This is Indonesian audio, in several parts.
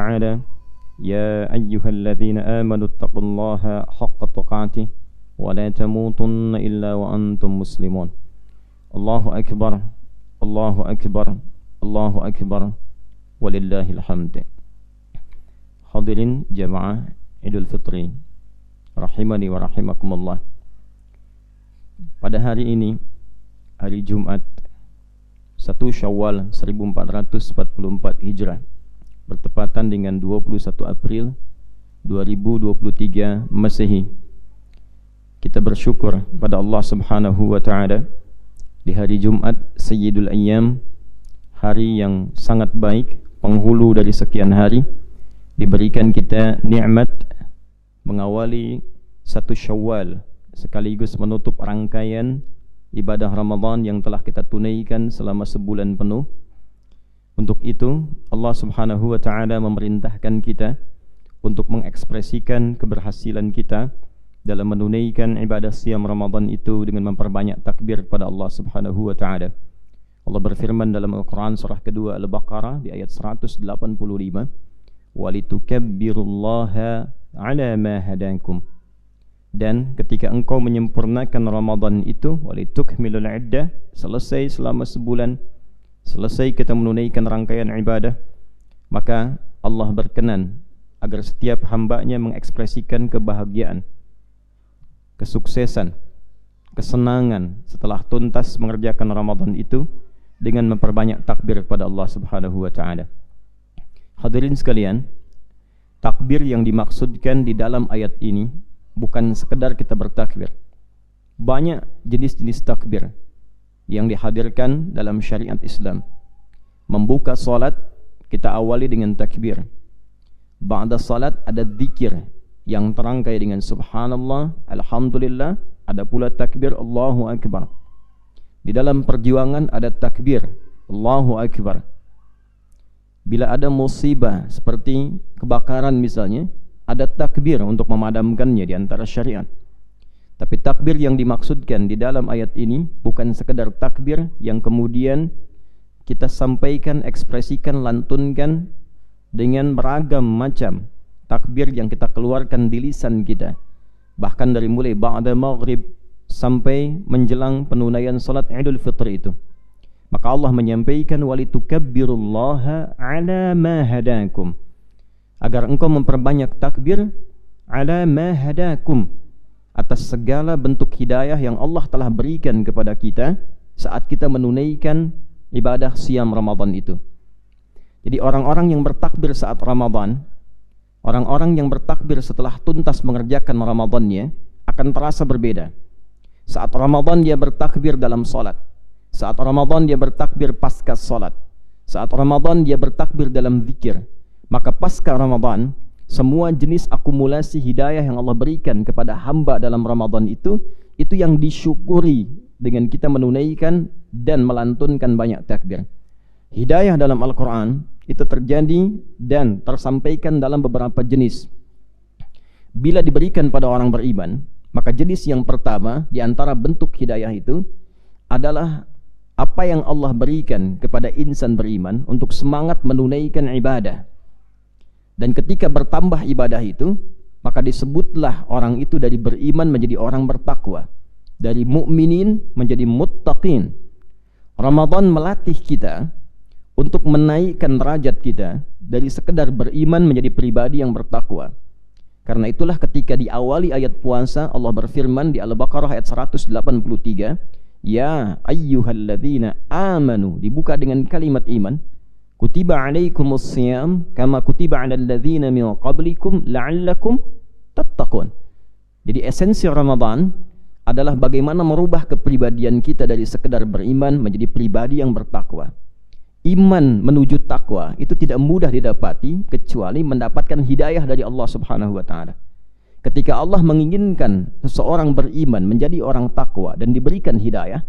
تعالى: يا أيها الذين آمنوا اتقوا الله حق تقاته ولا تموتن إلا وأنتم مسلمون. الله أكبر الله أكبر الله أكبر ولله الحمد. Hadirin jamaah Idul Fitri rahimani wa rahimakumullah. Pada hari ini, hari Jumat 1 Syawal 1444 Hijrah, bertepatan dengan 21 April 2023 Masehi. Kita bersyukur pada Allah Subhanahu wa taala di hari Jumat Sayyidul Ayyam, hari yang sangat baik, penghulu dari sekian hari, diberikan kita nikmat mengawali 1 Syawal sekaligus menutup rangkaian ibadah Ramadan yang telah kita tunaikan selama sebulan penuh. Untuk itu Allah Subhanahu wa taala memerintahkan kita untuk mengekspresikan keberhasilan kita dalam menunaikan ibadah siam Ramadan itu dengan memperbanyak takbir pada Allah Subhanahu wa taala. Allah berfirman dalam Al-Quran surah kedua Al-Baqarah di ayat 185, "Walitukabbirullaha ala ma hadakum." Dan ketika engkau menyempurnakan Ramadan itu, walitukmilul iddah, selesai selama sebulan, selesai kita menunaikan rangkaian ibadah, maka Allah berkenan agar setiap hambanya mengekspresikan kebahagiaan, kesuksesan, kesenangan setelah tuntas mengerjakan Ramadan itu dengan memperbanyak takbir kepada Allah Subhanahu wa taala. Hadirin sekalian, takbir yang dimaksudkan di dalam ayat ini bukan sekedar kita bertakbir. Banyak jenis-jenis takbir yang dihadirkan dalam syariat Islam. Membuka salat kita awali dengan takbir. Ba'da salat ada zikir yang terangkai dengan subhanallah, alhamdulillah, ada pula takbir Allahu Akbar. Di dalam perjuangan ada takbir Allahu Akbar. Bila ada musibah seperti kebakaran misalnya, ada takbir untuk memadamkannya di antara syariat. Tapi takbir yang dimaksudkan di dalam ayat ini bukan sekedar takbir yang kemudian kita sampaikan, ekspresikan, lantunkan dengan beragam macam takbir yang kita keluarkan di lisan kita. Bahkan dari mulai ba'da maghrib sampai menjelang penunaian salat Idul Fitri itu. Maka Allah menyampaikan walitukabbirullaha ala ma hadakum, agar engkau memperbanyak takbir ala ma hadakum, atas segala bentuk hidayah yang Allah telah berikan kepada kita saat kita menunaikan ibadah siam Ramadan itu. Jadi orang-orang yang bertakbir saat Ramadan, orang-orang yang bertakbir setelah tuntas mengerjakan Ramadannya akan terasa berbeda. Saat Ramadan dia bertakbir dalam salat, saat Ramadan dia bertakbir pasca salat, saat Ramadan dia bertakbir dalam zikir. Maka pasca Ramadan, semua jenis akumulasi hidayah yang Allah berikan kepada hamba dalam Ramadan itu yang disyukuri dengan kita menunaikan dan melantunkan banyak takbir. Hidayah dalam Al-Quran itu terjadi dan tersampaikan dalam beberapa jenis. Bila diberikan pada orang beriman, maka jenis yang pertama di antara bentuk hidayah itu adalah apa yang Allah berikan kepada insan beriman untuk semangat menunaikan ibadah. Dan ketika bertambah ibadah itu, maka disebutlah orang itu dari beriman menjadi orang bertakwa, dari mukminin menjadi muttaqin. Ramadan melatih kita untuk menaikkan derajat kita dari sekedar beriman menjadi pribadi yang bertakwa. Karena itulah ketika diawali ayat puasa, Allah berfirman di Al-Baqarah ayat 183, "Ya ayyuhalladzina amanu", dibuka dengan kalimat iman. Kutiba alaikumus siyam kama kutiba alal ladzina min qablikum la'allakum tattaqun. Jadi esensi Ramadan adalah bagaimana merubah kepribadian kita dari sekedar beriman menjadi pribadi yang bertakwa. Iman menuju takwa itu tidak mudah didapati kecuali mendapatkan hidayah dari Allah Subhanahu wa taala. Ketika Allah menginginkan seseorang beriman menjadi orang takwa dan diberikan hidayah,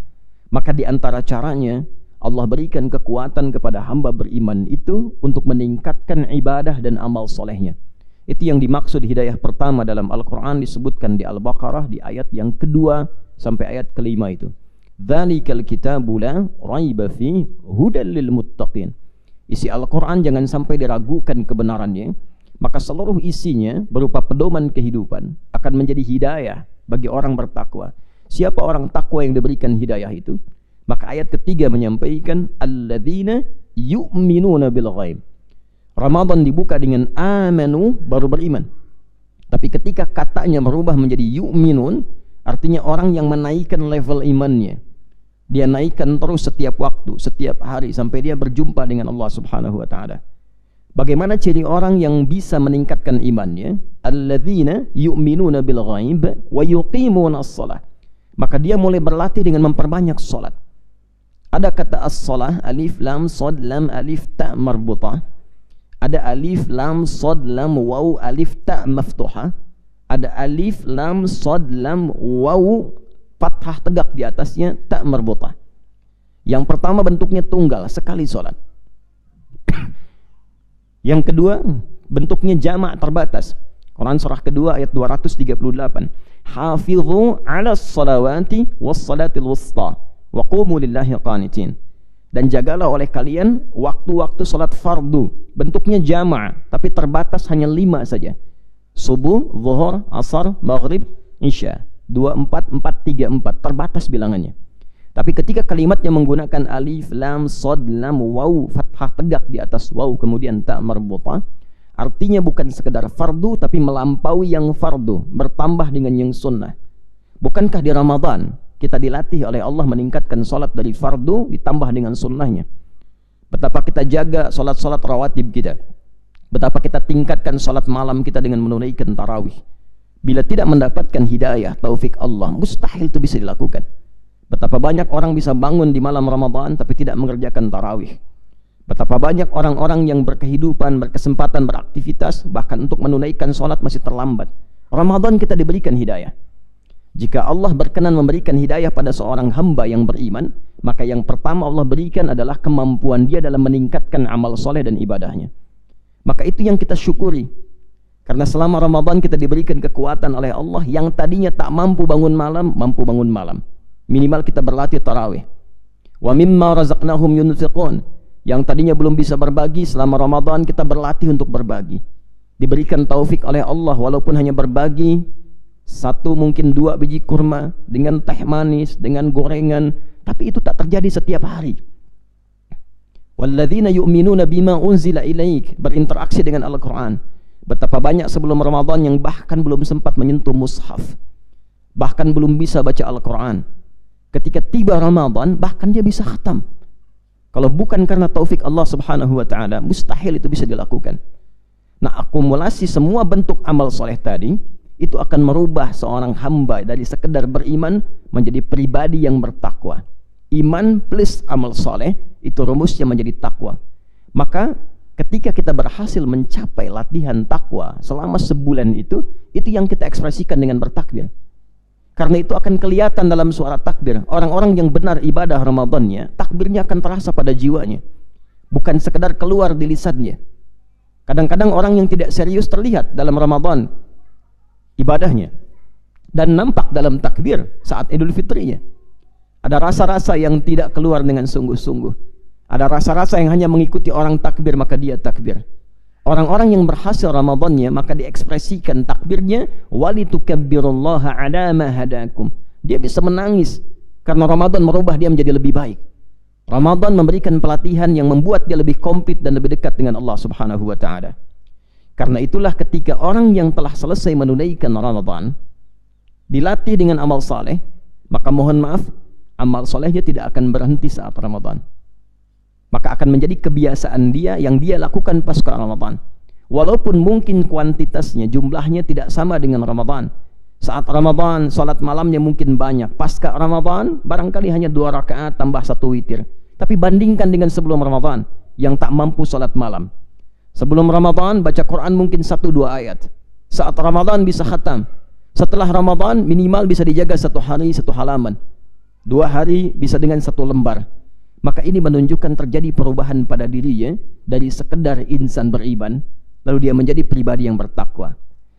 maka di antara caranya Allah berikan kekuatan kepada hamba beriman itu untuk meningkatkan ibadah dan amal solehnya. Itu yang dimaksud hidayah pertama dalam Al-Quran, disebutkan di Al-Baqarah di ayat yang kedua sampai ayat kelima itu. Dzalikal kitabu la raiba fi hudal lil muttaqin. isi Al-Quran jangan sampai diragukan kebenarannya, maka seluruh isinya berupa pedoman kehidupan akan menjadi hidayah bagi orang bertakwa. Siapa orang takwa yang diberikan hidayah itu? Maka ayat ketiga menyampaikan alladzina yu'minuna bil ghaib. Ramadan dibuka dengan amanu, baru beriman. Tapi ketika katanya merubah menjadi yu'minun, artinya orang yang menaikkan level imannya. Dia naikkan terus setiap waktu, setiap hari sampai dia berjumpa dengan Allah Subhanahu wa taala. Bagaimana ciri orang yang bisa meningkatkan imannya? Alladzina yu'minuna bil ghaib wa yuqimuna as-shalah. Maka dia mulai berlatih dengan memperbanyak salat. Ada kata as-shalah, alif lam shad lam alif ta marbutah. Ada alif lam shad lam waw alif ta maftuhah. Ada alif lam shad lam waw fathah tegak di atasnya, ta marbutah. Yang pertama bentuknya tunggal, sekali salat. Yang kedua bentuknya jamak terbatas. Quran surah kedua ayat 238. Hafidhu 'alas salawati was salatil wusta wa qumu lillahi qanitin. Dan jagalah oleh kalian waktu-waktu salat fardu. Bentuknya jamak tapi terbatas hanya 5 saja. Subuh, zuhur, asar, maghrib, isya. 2, 4, 4, 3, 4. Terbatas bilangannya. Tapi ketika kalimatnya menggunakan alif, lam, shad, lam, waw, fathah tegak di atas waw, kemudian ta marbutah, artinya bukan sekedar fardu, tapi melampaui yang fardu, bertambah dengan yang sunnah. Bukankah di Ramadan kita dilatih oleh Allah meningkatkan salat dari fardu ditambah dengan sunnahnya? Betapa kita jaga salat-salat rawatib kita. Betapa kita tingkatkan salat malam kita dengan menunaikan tarawih. Bila tidak mendapatkan hidayah, taufik Allah, mustahil itu bisa dilakukan. Betapa banyak orang bisa bangun di malam Ramadan tapi tidak mengerjakan tarawih. Betapa banyak orang-orang yang berkehidupan, berkesempatan, beraktivitas, bahkan untuk menunaikan sholat masih terlambat. Ramadan kita diberikan hidayah. Jika Allah berkenan memberikan hidayah pada seorang hamba yang beriman, maka yang pertama Allah berikan adalah kemampuan dia dalam meningkatkan amal soleh dan ibadahnya. Maka itu yang kita syukuri. Karena selama Ramadan kita diberikan kekuatan oleh Allah, yang tadinya tak mampu bangun malam, mampu bangun malam. Minimal kita berlatih tarawih. Wa mimma razaqnahum yunfiqun. Yang tadinya belum bisa berbagi, selama Ramadan kita berlatih untuk berbagi. Diberikan taufik oleh Allah walaupun hanya berbagi 1 mungkin 2 biji kurma dengan teh manis, dengan gorengan, tapi itu tak terjadi setiap hari. Walladzina yu'minuna bima unzila ilaik, berinteraksi dengan Al-Qur'an. Betapa banyak sebelum Ramadan yang bahkan belum sempat menyentuh mushaf, bahkan belum bisa baca Al-Qur'an. Ketika tiba Ramadan bahkan dia bisa khatam. Kalau bukan karena taufik Allah Subhanahu wa taala, mustahil itu bisa dilakukan. Nah, akumulasi semua bentuk amal soleh tadi itu akan merubah seorang hamba dari sekedar beriman menjadi pribadi yang bertakwa. Iman plus amal soleh itu rumusnya menjadi takwa. Maka ketika kita berhasil mencapai latihan takwa selama sebulan itu yang kita ekspresikan dengan bertakbir. Karena itu akan kelihatan dalam suara takbir. Orang-orang yang benar ibadah Ramadannya, takbirnya akan terasa pada jiwanya, bukan sekedar keluar di lisannya. Kadang-kadang orang yang tidak serius terlihat dalam Ramadan ibadahnya dan nampak dalam takbir saat Idul Fitrinya. Ada rasa-rasa yang tidak keluar dengan sungguh-sungguh. Ada rasa-rasa yang hanya mengikuti orang takbir maka dia takbir. Orang-orang yang berhasil Ramadannya maka diekspresikan takbirnya walitukabbirullaha ala ma hadakum. Dia bisa menangis karena Ramadan merubah dia menjadi lebih baik. Ramadan memberikan pelatihan yang membuat dia lebih komplit dan lebih dekat dengan Allah Subhanahu wa taala. Karena itulah ketika orang yang telah selesai menunaikan Ramadan dilatih dengan amal saleh, maka mohon maaf, amal salehnya tidak akan berhenti saat Ramadan. Maka akan menjadi kebiasaan dia yang dia lakukan pasca Ramadan. Walaupun mungkin kuantitasnya, jumlahnya tidak sama dengan Ramadan. Saat Ramadan, salat malamnya mungkin banyak. Pasca Ramadan, barangkali hanya 2 rakaat tambah 1 witir. Tapi bandingkan dengan sebelum Ramadan, yang tak mampu salat malam. Sebelum Ramadan, baca Quran mungkin 1-2 ayat. Saat Ramadan bisa khatam. Setelah Ramadan, minimal bisa dijaga 1 hari 1 halaman. 2 hari bisa dengan 1 lembar. Maka ini menunjukkan terjadi perubahan pada dirinya dari sekedar insan beriman, lalu dia menjadi pribadi yang bertakwa.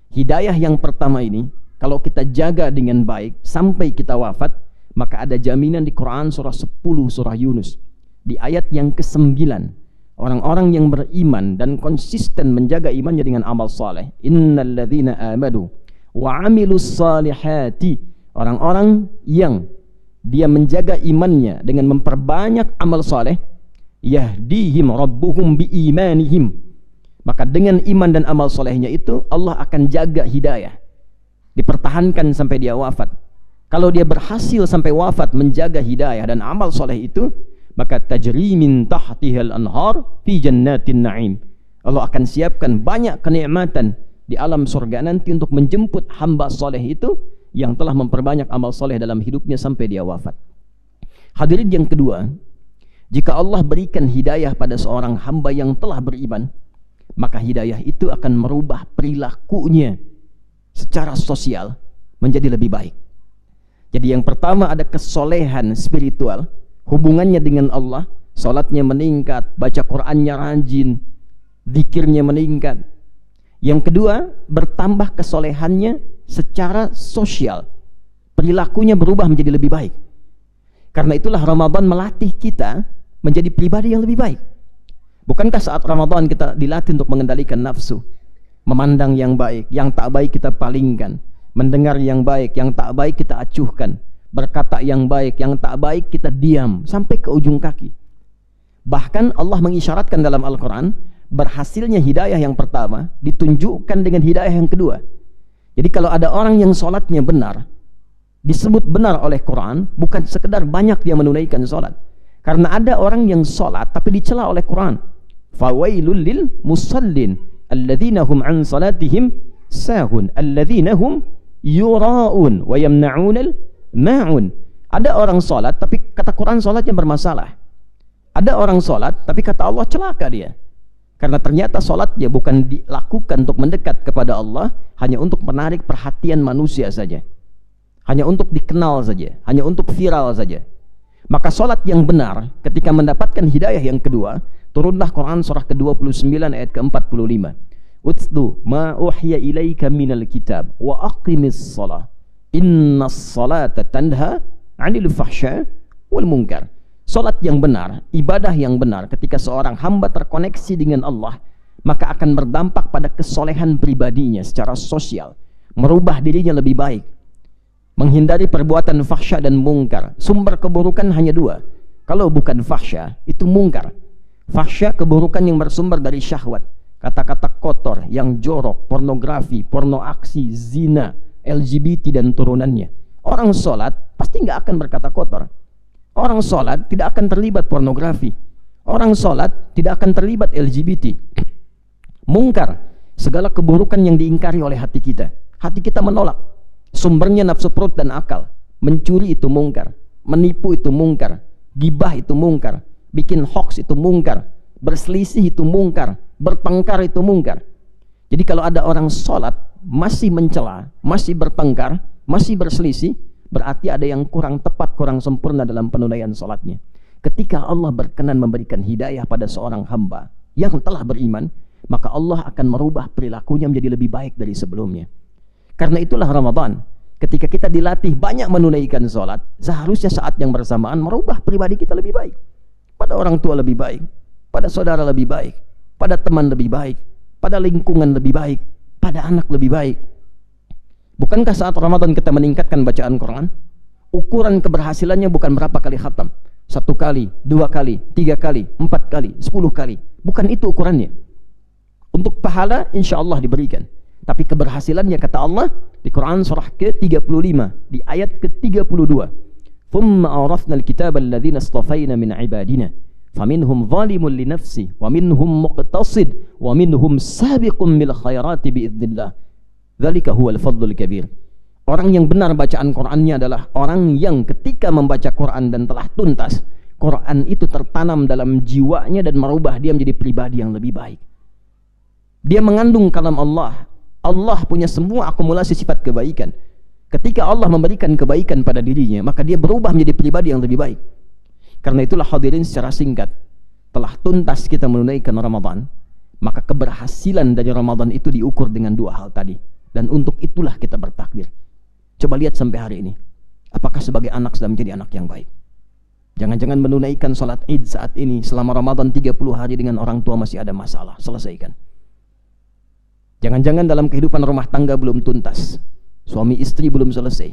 Hidayah yang pertama ini, kalau kita jaga dengan baik sampai kita wafat, maka ada jaminan di Quran surah 10 surah Yunus. Di ayat yang ke-9, orang-orang yang beriman dan konsisten menjaga imannya dengan amal saleh. Innal ladzina amanu wa 'amilus salihati, orang-orang yang dia menjaga imannya dengan memperbanyak amal saleh, yahdihim rabbuhum biimanihim, maka dengan iman dan amal solehnya itu Allah akan jaga hidayah, dipertahankan sampai dia wafat. Kalau dia berhasil sampai wafat menjaga hidayah dan amal soleh itu, maka tajri min tahtihal anhar fi jannatin na'im, Allah akan siapkan banyak kenikmatan di alam surga nanti untuk menjemput hamba soleh itu yang telah memperbanyak amal soleh dalam hidupnya sampai dia wafat. Hadirin yang kedua, jika Allah berikan hidayah pada seorang hamba yang telah beriman, maka hidayah itu akan merubah perilakunya secara sosial menjadi lebih baik. Jadi yang pertama ada kesolehan spiritual, hubungannya dengan Allah, salatnya meningkat, baca Qur'annya rajin, zikirnya meningkat. Yang kedua, bertambah kesolehannya secara sosial, perilakunya berubah menjadi lebih baik. Karena itulah Ramadan melatih kita menjadi pribadi yang lebih baik. Bukankah saat Ramadan kita dilatih untuk mengendalikan nafsu, memandang yang baik, yang tak baik kita palingkan, mendengar yang baik, yang tak baik kita acuhkan, berkata yang baik, yang tak baik kita diam sampai ke ujung kaki. Bahkan Allah mengisyaratkan dalam Al-Quran, berhasilnya hidayah yang pertama ditunjukkan dengan hidayah yang kedua. Jadi kalau ada orang yang sholatnya benar, disebut benar oleh Quran, bukan sekedar banyak dia menunaikan sholat. Karena ada orang yang sholat tapi dicela oleh Quran. Fawailul lil musallin alladzina hum an salatihim sahun alladzina hum yura'un wa yamna'unal ma'un. Ada orang sholat tapi kata Quran sholatnya bermasalah. Ada orang sholat tapi kata Allah celaka dia. Karena ternyata sholatnya bukan dilakukan untuk mendekat kepada Allah, hanya untuk menarik perhatian manusia saja, hanya untuk dikenal saja, hanya untuk viral saja. Maka sholat yang benar ketika mendapatkan hidayah yang kedua, turunlah Quran surah ke-29 ayat ke-45. Utlu ma uhya ilaika minal kitab wa aqimis shalah innas salata tanha 'anil fahsya wal munkar. Salat yang benar, ibadah yang benar ketika seorang hamba terkoneksi dengan Allah, maka akan berdampak pada kesolehan pribadinya secara sosial, merubah dirinya lebih baik, menghindari perbuatan fahsya dan mungkar. Sumber keburukan hanya dua, kalau bukan fahsya itu mungkar. Fahsya keburukan yang bersumber dari syahwat, kata-kata kotor yang jorok, pornografi, porno aksi, zina, LGBT dan turunannya. Orang sholat pasti nggak akan berkata kotor. Orang sholat tidak akan terlibat pornografi. Orang sholat tidak akan terlibat LGBT. Mungkar, segala keburukan yang diingkari oleh hati kita. Hati kita menolak. Sumbernya nafsu perut dan akal. Mencuri itu mungkar, menipu itu mungkar, gibah itu mungkar, bikin hoax itu mungkar, berselisih itu mungkar, bertengkar itu mungkar. Jadi kalau ada orang sholat masih mencela, masih bertengkar, masih berselisih, berarti ada yang kurang tepat, kurang sempurna dalam penunaian sholatnya. Ketika Allah berkenan memberikan hidayah pada seorang hamba yang telah beriman, maka Allah akan merubah perilakunya menjadi lebih baik dari sebelumnya. Karena itulah Ramadan, ketika kita dilatih banyak menunaikan sholat, seharusnya saat yang bersamaan merubah pribadi kita lebih baik, pada orang tua lebih baik, pada saudara lebih baik, pada teman lebih baik, pada lingkungan lebih baik, pada anak lebih baik. Bukankah saat Ramadan kita meningkatkan bacaan Quran? Ukuran keberhasilannya bukan berapa kali khatam, 1 kali, 2 kali, 3 kali, 4 kali, 10 kali. Bukan itu ukurannya. Untuk pahala insya Allah diberikan, tapi keberhasilannya kata Allah di Quran surah ke-35 di ayat ke-32, thumma awrathna al-kitaba alladhina istafayna min ibadina faminhum zalimun li nafsi wa minhum muqtasid wa minhum sabiqun bil khairati biidznillah. Dzalika huwal fadlul kabir. Orang yang benar bacaan Qur'annya adalah orang yang ketika membaca Qur'an dan telah tuntas, Qur'an itu tertanam dalam jiwanya dan merubah dia menjadi pribadi yang lebih baik. Dia mengandung kalam Allah. Allah punya semua akumulasi sifat kebaikan. Ketika Allah memberikan kebaikan pada dirinya, maka dia berubah menjadi pribadi yang lebih baik. Karena itulah hadirin, secara singkat, telah tuntas kita menunaikan Ramadan, maka keberhasilan dari Ramadan itu diukur dengan 2 hal tadi. Dan untuk itulah kita bertakbir. Coba lihat sampai hari ini, apakah sebagai anak sudah menjadi anak yang baik? Jangan-jangan menunaikan sholat id saat ini selama Ramadan 30 hari dengan orang tua masih ada masalah, selesaikan. Jangan-jangan dalam kehidupan rumah tangga belum tuntas, suami istri belum selesai,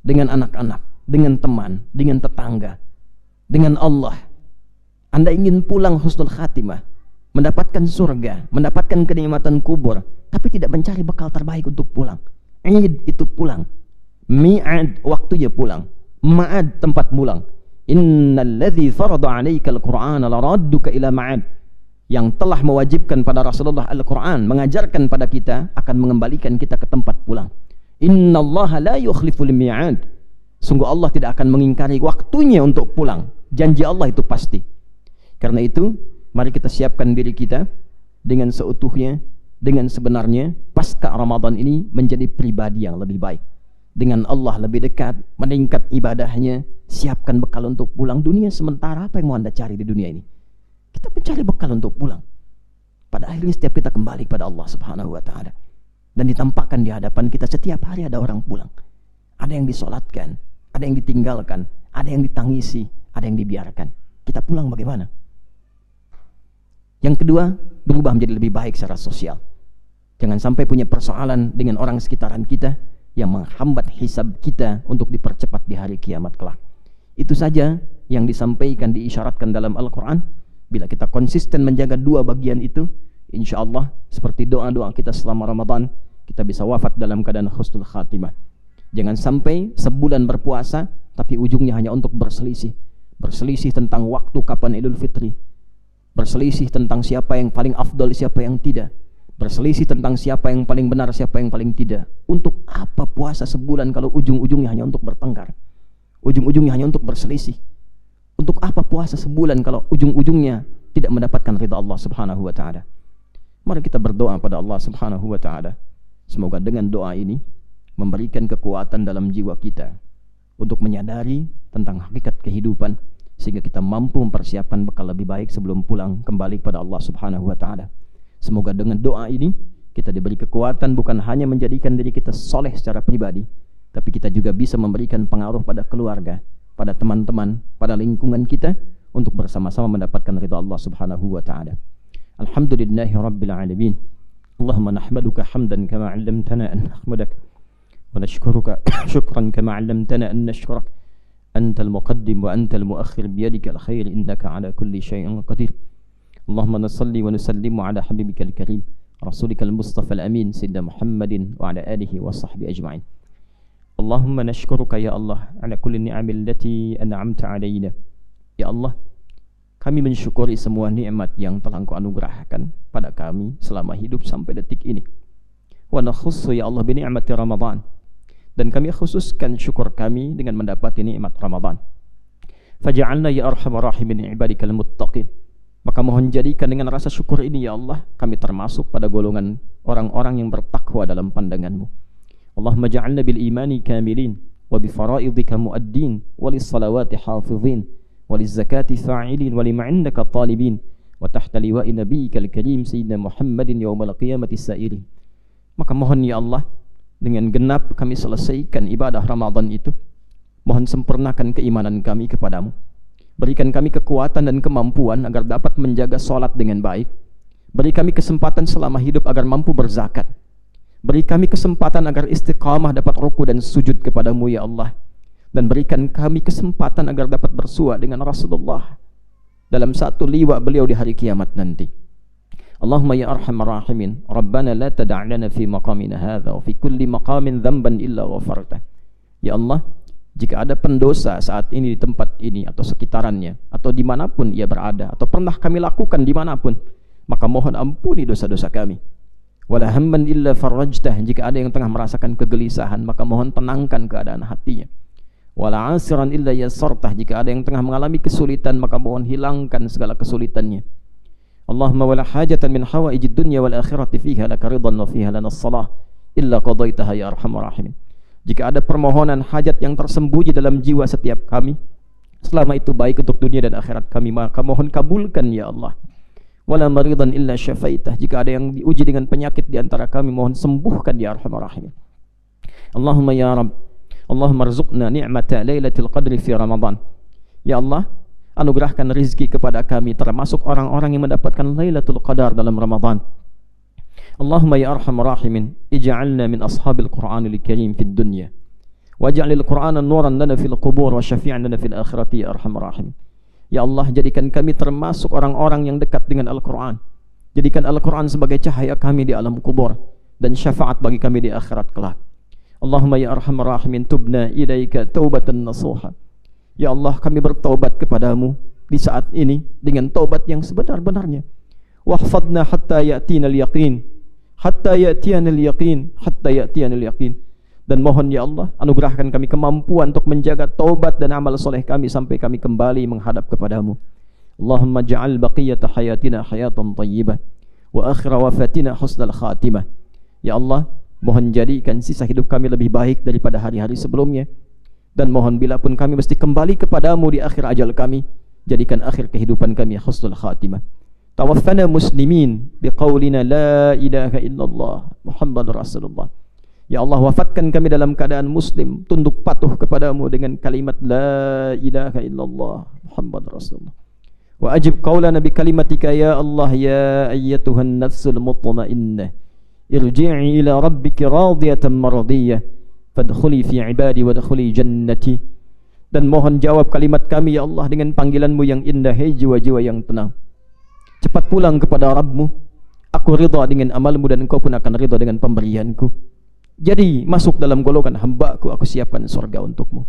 dengan anak-anak, dengan teman, dengan tetangga, dengan Allah. Anda ingin pulang husnul khatimah, mendapatkan surga, mendapatkan kenikmatan kubur, tapi tidak mencari bekal terbaik untuk pulang. Id itu pulang, mi'ad waktunya pulang, ma'ad tempat pulang. Innalladzi farada 'alaikal Qur'ana laradduka ila ma'ad. Yang telah mewajibkan pada Rasulullah Al-Quran, mengajarkan pada kita, akan mengembalikan kita ke tempat pulang. Innallaha la yukhliful mi'ad. Sungguh Allah tidak akan mengingkari waktunya untuk pulang. Janji Allah itu pasti. Karena itu, mari kita siapkan diri kita dengan seutuhnya, dengan sebenarnya, pasca Ramadan ini menjadi pribadi yang lebih baik. Dengan Allah lebih dekat, meningkat ibadahnya, siapkan bekal untuk pulang. Dunia sementara, apa yang mau Anda cari di dunia ini? Kita mencari bekal untuk pulang. Pada akhirnya setiap kita kembali kepada Allah Subhanahu wa ta'ala, dan ditampakkan di hadapan kita setiap hari ada orang pulang. Ada yang disolatkan, ada yang ditinggalkan, ada yang ditangisi, ada yang dibiarkan. Kita pulang bagaimana? Yang kedua, berubah menjadi lebih baik secara sosial. Jangan sampai punya persoalan dengan orang sekitaran kita yang menghambat hisab kita untuk dipercepat di hari kiamat kelak. Itu saja yang disampaikan, diisyaratkan dalam Al-Quran. Bila kita konsisten menjaga dua bagian itu, insya Allah seperti doa-doa kita selama Ramadan, kita bisa wafat dalam keadaan husnul khatimah. Jangan sampai sebulan berpuasa tapi ujungnya hanya untuk berselisih. Berselisih tentang waktu kapan Idul Fitri, berselisih tentang siapa yang paling afdal, siapa yang tidak, berselisih tentang siapa yang paling benar, siapa yang paling tidak. Untuk apa puasa sebulan kalau ujung-ujungnya hanya untuk bertengkar, ujung-ujungnya hanya untuk berselisih? Untuk apa puasa sebulan kalau ujung-ujungnya tidak mendapatkan ridha Allah Subhanahu wa ta'ala? Mari kita berdoa pada Allah Subhanahu wa ta'ala, semoga dengan doa ini memberikan kekuatan dalam jiwa kita untuk menyadari tentang hakikat kehidupan, sehingga kita mampu mempersiapkan bekal lebih baik sebelum pulang kembali kepada Allah Subhanahu wa ta'ala. Semoga dengan doa ini kita diberi kekuatan bukan hanya menjadikan diri kita soleh secara pribadi, tapi kita juga bisa memberikan pengaruh pada keluarga, pada teman-teman, pada lingkungan kita, untuk bersama-sama mendapatkan ridha Allah Subhanahu wa ta'ala. Alhamdulillahi Rabbil Alamin. Allahumma nahmaduka hamdan kama 'allamtana an nahmadak, wa nashkuruka syukran kama 'allamtana an nashkurak. Antal muqaddim wa antal muakhir biyadika al-khair, innaka 'ala kulli syai'in qadir. Allahumma nasalli wa nusallimu 'ala habibika al-karim, rasulika al-mustafa al-amin, sayyidina Muhammadin wa 'ala alihi wa sahbihi ajma'in. Allahumma nashkuruka ya Allah ala kulli ni'amil lati an'amta alaina. Ya Allah, kami mensyukuri semua nikmat yang telah Engkau anugerahkan pada kami selama hidup sampai detik ini. Wa nakhussu ya Allah bi ni'mati Ramadan, dan kami khususkan syukur kami dengan mendapati nikmat Ramadan. Faj'alna ya arhamar rahimin ibadikal muttaqin. Maka mohon jadikan dengan rasa syukur ini ya Allah, kami termasuk pada golongan orang-orang yang bertakwa dalam pandangan-Mu. Allahumma ja'alna bil imani kamilin, wa bi faraidika muaddin, wa lis salawati hafizin, wa liz zakati fa'ilin, wa lima 'indaka talibin, wa tahta liwa'i nabiyyikal karim sayyidina Muhammadin yaumal qiyamati sa'irin. Maka mohon ya Allah, dengan genap kami selesaikan ibadah Ramadan itu. Mohon sempurnakan keimanan kami kepadamu. Berikan kami kekuatan dan kemampuan agar dapat menjaga salat dengan baik. Beri kami kesempatan selama hidup agar mampu berzakat. Beri kami kesempatan agar istiqamah dapat ruku dan sujud kepadamu ya Allah. Dan berikan kami kesempatan agar dapat bersua dengan Rasulullah dalam satu liwa beliau di hari kiamat nanti. Allahumma ya arhamar rahimin, Rabbana la tada' lana fi maqamina hadha wa fi kulli maqamin dhanban illa ghafarta. Ya Allah, jika ada pendosa saat ini di tempat ini atau sekitarannya, atau dimanapun ia berada, atau pernah kami lakukan dimanapun, maka mohon ampuni dosa-dosa kami. Wala hamman illa farajtah, jika ada yang tengah merasakan kegelisahan, maka mohon tenangkan keadaan hatinya. Wala asiran illa yassartah, jika ada yang tengah mengalami kesulitan, maka mohon hilangkan segala kesulitannya. Allahumma wala hajatan min hawaijid dunya wal akhirati fiha laka ridhan wa fiha lana as-salah illa qadaitaha ya arhamar rahimin. Jika ada permohonan hajat yang tersembunyi dalam jiwa setiap kami, selama itu baik untuk dunia dan akhirat kami, maka mohon kabulkan ya Allah. Wala maridan illa syafaitah, jika ada yang diuji dengan penyakit di antara kami, mohon sembuhkan ya arhamar rahimin. Allahumma ya Rabb, Allahumma rzuqna ni'mata lailatul qadri fi Ramadan. Ya Allah, anugerahkan rizki kepada kami termasuk orang-orang yang mendapatkan Lailatul Qadar dalam Ramadan. Allahumma ya arhamar rahimin ij'alna min ashabil Qur'anil Karim fid dunya waj'alil Qur'ana nuran lana fil qubur wa syafi'an lana fil akhirati ya arhamar rahimin. Ya Allah, jadikan kami termasuk orang-orang yang dekat dengan Al-Quran. Jadikan Al-Quran sebagai cahaya kami di alam kubur dan syafaat bagi kami di akhirat kelak. Allahumma ya arhamar rahimin tubna ilaika taubatan nasuha. Ya Allah, kami bertaubat kepadamu di saat ini dengan taubat yang sebenar-benarnya. Wahfadna hatta ya'tina al-yaqin. Hatta ya'tina al-yaqin. Hatta ya'tina al-yaqin. Dan mohon ya Allah, anugerahkan kami kemampuan untuk menjaga taubat dan amal soleh kami sampai kami kembali menghadap kepadamu. Allahumma ja'al baqiyata hayatina hayatan tayyibah wa akhira wafatina husnal khatimah. Ya Allah, mohon jadikan sisa hidup kami lebih baik daripada hari-hari sebelumnya. Dan mohon bila pun kami mesti kembali kepadamu di akhir ajal kami, jadikan akhir kehidupan kami husnul khatimah. Tawaffana muslimin biqaulina la ilaha illallah Muhammadur Rasulullah. Ya Allah, wafatkan kami dalam keadaan muslim, tunduk patuh kepadamu dengan kalimat la ilaha illallah Muhammad Rasulullah. Wa ajib qaulana bi kalimatika ya Allah ya ayyatuhan nafsul mutmainnah irji'i ila rabbiki radiyatan mardiyah fadkhuli fi ibadi wadkhuli jannati. Dan mohon jawab kalimat kami ya Allah dengan panggilanmu yang indah, hai jiwa-jiwa yang tenang, cepat pulang kepada Rabbmu. Aku ridha dengan amalmu dan engkau pun akan ridha dengan pemberianku. Jadi masuk dalam golongan hamba-Ku, aku siapkan surga untukmu.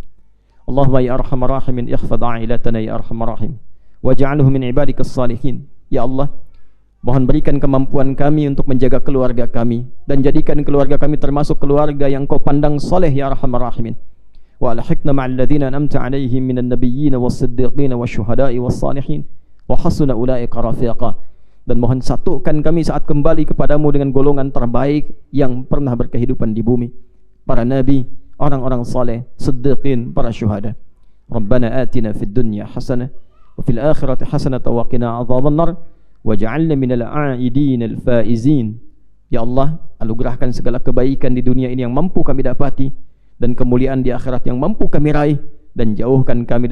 Allahumma ya arhamar rahimin ikhfad ailatana ya arhamar rahim waj'alhu min ibadikas salihin. Ya Allah, mohon berikan kemampuan kami untuk menjaga keluarga kami dan jadikan keluarga kami termasuk keluarga yang Kau pandang soleh ya arhamar rahimin. Wa alhiqna ma'al ladzina an'amta 'alaihim minan nabiyyin was-siddiqin wasyuhada'i was-salihin wa hasuna ulaika rafiqa. Dan mohon satukan kami saat kembali kepadamu dengan golongan terbaik yang pernah berkehidupan di bumi, para nabi, orang-orang saleh, siddiqin, para syuhada. Rabbana atina fid dunya hasanah wa fil akhirati hasanah wa qina adzabannar waj'alna minal a'idin al-faizin. Ya Allah, anugerahkan segala kebaikan di dunia ini yang mampu kami dapati dan kemuliaan di akhirat yang mampu kami raih, dan jauhkan kami dari